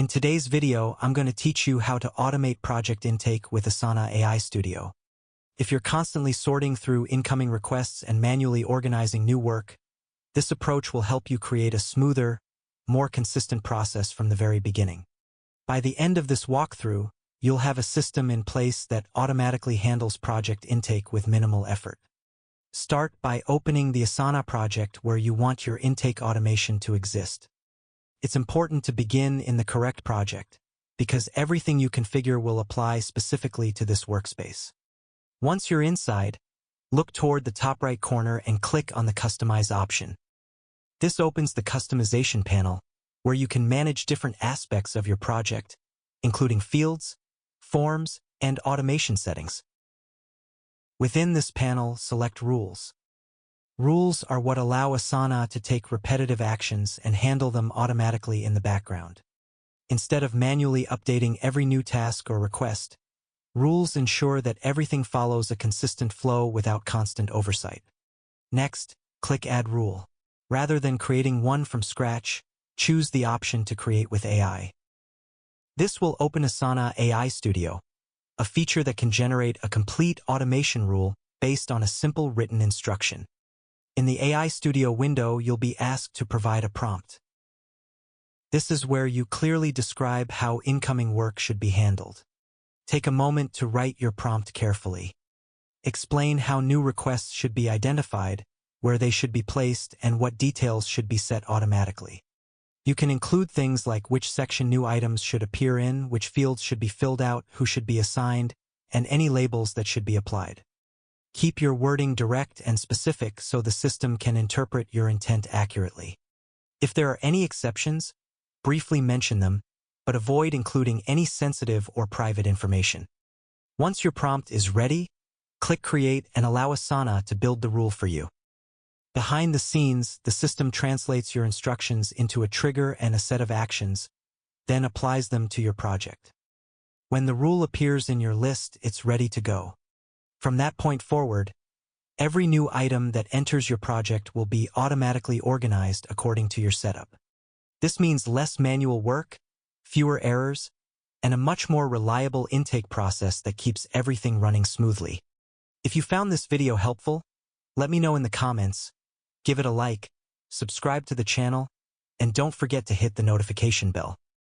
In today's video, I'm going to teach you how to automate project intake with Asana AI Studio. If you're constantly sorting through incoming requests and manually organizing new work, this approach will help you create a smoother, more consistent process from the very beginning. By the end of this walkthrough, you'll have a system in place that automatically handles project intake with minimal effort. Start by opening the Asana project where you want your intake automation to exist. It's important to begin in the correct project, because everything you configure will apply specifically to this workspace. Once you're inside, look toward the top right corner and click on the Customize option. This opens the Customization panel, where you can manage different aspects of your project, including fields, forms, and automation settings. Within this panel, select Rules. Rules are what allow Asana to take repetitive actions and handle them automatically in the background. Instead of manually updating every new task or request, rules ensure that everything follows a consistent flow without constant oversight. Next, click Add Rule. Rather than creating one from scratch, choose the option to create with AI. This will open Asana AI Studio, a feature that can generate a complete automation rule based on a simple written instruction. In the AI Studio window, you'll be asked to provide a prompt. This is where you clearly describe how incoming work should be handled. Take a moment to write your prompt carefully. Explain how new requests should be identified, where they should be placed, and what details should be set automatically. You can include things like which section new items should appear in, which fields should be filled out, who should be assigned, and any labels that should be applied. Keep your wording direct and specific so the system can interpret your intent accurately. If there are any exceptions, briefly mention them, but avoid including any sensitive or private information. Once your prompt is ready, click Create and allow Asana to build the rule for you. Behind the scenes, the system translates your instructions into a trigger and a set of actions, then applies them to your project. When the rule appears in your list, it's ready to go. From that point forward, every new item that enters your project will be automatically organized according to your setup. This means less manual work, fewer errors, and a much more reliable intake process that keeps everything running smoothly. If you found this video helpful, let me know in the comments, give it a like, subscribe to the channel, and don't forget to hit the notification bell.